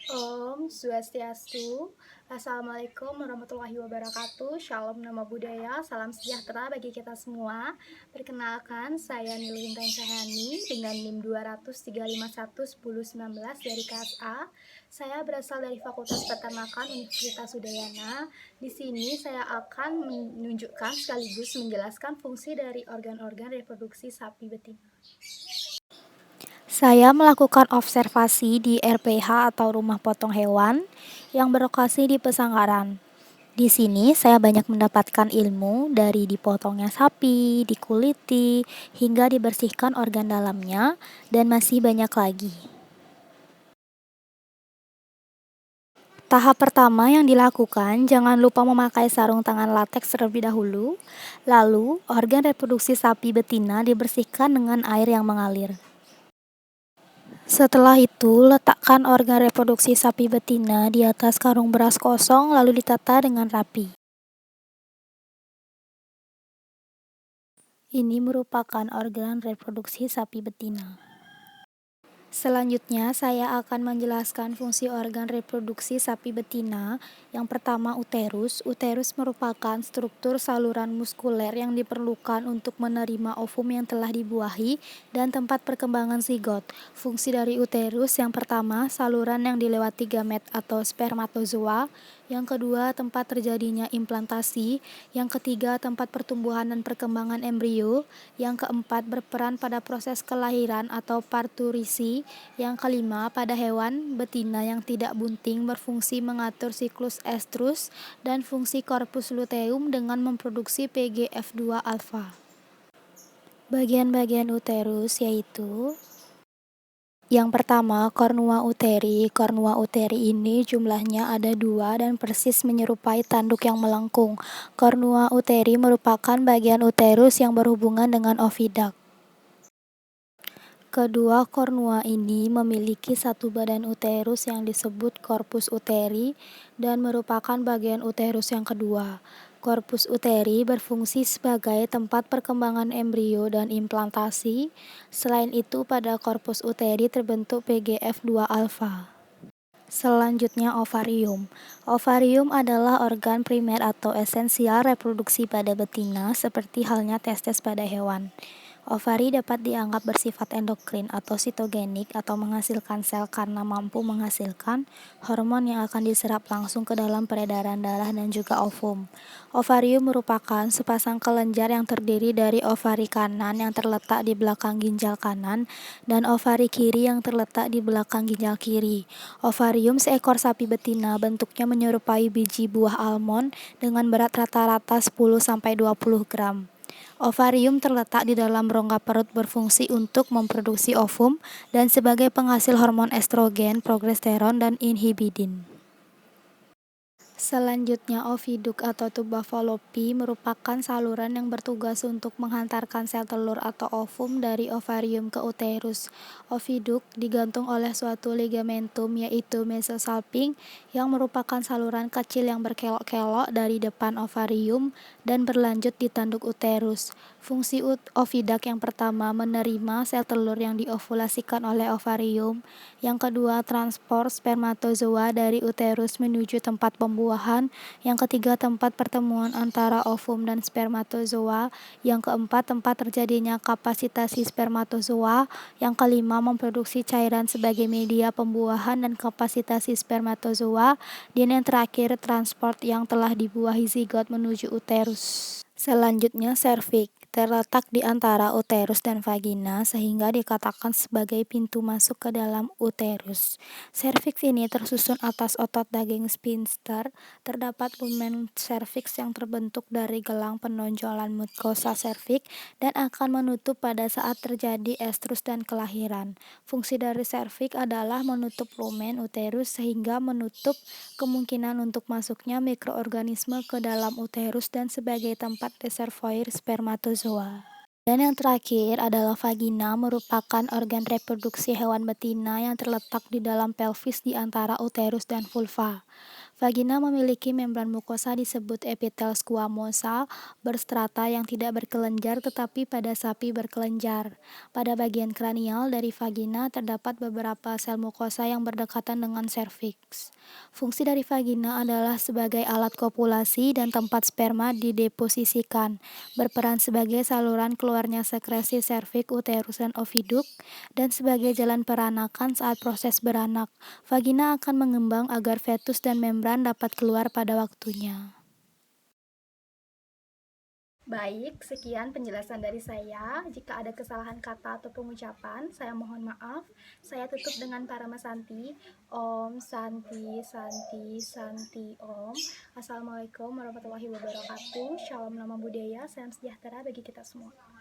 Om Swastiastu. Assalamualaikum warahmatullahi wabarakatuh. Shalom nama budaya, salam sejahtera bagi kita semua. Perkenalkan, saya Nilin Sahani dengan NIM 203511019 dari KSA. Saya berasal dari Fakultas Peternakan Universitas Udayana. Di sini saya akan menunjukkan sekaligus menjelaskan fungsi dari organ-organ reproduksi sapi betina. Saya melakukan observasi di RPH atau Rumah Potong Hewan yang berlokasi di Pesanggaran. Di sini saya banyak mendapatkan ilmu dari dipotongnya sapi, dikuliti, hingga dibersihkan organ dalamnya, dan masih banyak lagi. Tahap pertama yang dilakukan, jangan lupa memakai sarung tangan lateks terlebih dahulu. Lalu, organ reproduksi sapi betina dibersihkan dengan air yang mengalir. Setelah itu, letakkan organ reproduksi sapi betina di atas karung beras kosong lalu ditata dengan rapi. Ini merupakan organ reproduksi sapi betina. Selanjutnya, saya akan menjelaskan fungsi organ reproduksi sapi betina. Yang pertama, uterus. Uterus merupakan struktur saluran muskuler yang diperlukan untuk menerima ovum yang telah dibuahi dan tempat perkembangan zigot. Fungsi dari uterus yang pertama, saluran yang dilewati gamet atau spermatozoa. Yang kedua, tempat terjadinya implantasi. Yang ketiga, tempat pertumbuhan dan perkembangan embrio. Yang keempat, berperan pada proses kelahiran atau parturisi. Yang kelima, pada hewan betina yang tidak bunting berfungsi mengatur siklus estrus dan fungsi korpus luteum dengan memproduksi PGF2 alfa. Bagian-bagian uterus yaitu yang pertama, kornua uteri. Kornua uteri ini jumlahnya ada 2 dan persis menyerupai tanduk yang melengkung. Kornua uteri merupakan bagian uterus yang berhubungan dengan oviduct. Kedua kornua ini memiliki satu badan uterus yang disebut korpus uteri dan merupakan bagian uterus yang kedua. Korpus uteri berfungsi sebagai tempat perkembangan embrio dan implantasi. Selain itu, pada korpus uteri terbentuk PGF2 alfa. Selanjutnya, ovarium. Ovarium adalah organ primer atau esensial reproduksi pada betina, seperti halnya testes pada hewan. Ovari dapat dianggap bersifat endokrin atau sitogenik atau menghasilkan sel karena mampu menghasilkan hormon yang akan diserap langsung ke dalam peredaran darah dan juga ovum. Ovarium merupakan sepasang kelenjar yang terdiri dari ovari kanan yang terletak di belakang ginjal kanan dan ovari kiri yang terletak di belakang ginjal kiri. Ovarium seekor sapi betina bentuknya menyerupai biji buah almond dengan berat rata-rata 10-20 gram. Ovarium terletak di dalam rongga perut berfungsi untuk memproduksi ovum dan sebagai penghasil hormon estrogen, progesteron, dan inhibidin. Selanjutnya, oviduk atau tuba Fallopi merupakan saluran yang bertugas untuk menghantarkan sel telur atau ovum dari ovarium ke uterus. Oviduk digantung oleh suatu ligamentum yaitu mesosalping yang merupakan saluran kecil yang berkelok-kelok dari depan ovarium dan berlanjut di tanduk uterus. Fungsi oviduct yang pertama menerima sel telur yang diovulasikan oleh ovarium. Yang kedua, transport spermatozoa dari uterus menuju tempat pembuahan. Yang ketiga, tempat pertemuan antara ovum dan spermatozoa. Yang keempat, tempat terjadinya kapasitasi spermatozoa. Yang kelima, memproduksi cairan sebagai media pembuahan dan kapasitasi spermatozoa. Dan yang terakhir, transport yang telah dibuahi zigot menuju uterus. Selanjutnya, serviks terletak di antara uterus dan vagina sehingga dikatakan sebagai pintu masuk ke dalam uterus. Serviks ini tersusun atas otot daging sphincter. Terdapat lumen serviks yang terbentuk dari gelang penonjolan mukosa serviks dan akan menutup pada saat terjadi estrus dan kelahiran. Fungsi dari serviks adalah menutup lumen uterus sehingga menutup kemungkinan untuk masuknya mikroorganisme ke dalam uterus dan sebagai tempat reservoir spermatozoa. Dan yang terakhir adalah vagina, merupakan organ reproduksi hewan betina yang terletak di dalam pelvis di antara uterus dan vulva. Vagina memiliki membran mukosa disebut epitel squamosa berstrata yang tidak berkelenjar tetapi pada sapi berkelenjar. Pada bagian kranial dari vagina terdapat beberapa sel mukosa yang berdekatan dengan serviks. Fungsi dari vagina adalah sebagai alat kopulasi dan tempat sperma dideposisikan, berperan sebagai saluran keluarnya sekresi serviks, uterus, dan oviduk, dan sebagai jalan peranakan saat proses beranak. Vagina akan mengembang agar fetus dan membran dapat keluar pada waktunya. Baik, sekian penjelasan dari saya. Jika ada kesalahan kata atau pengucapan, saya mohon maaf. Saya tutup dengan Parama Santi. Om Santi Santi Santi Om. Assalamualaikum warahmatullahi wabarakatuh. Shalom nama budaya, salam sejahtera bagi kita semua.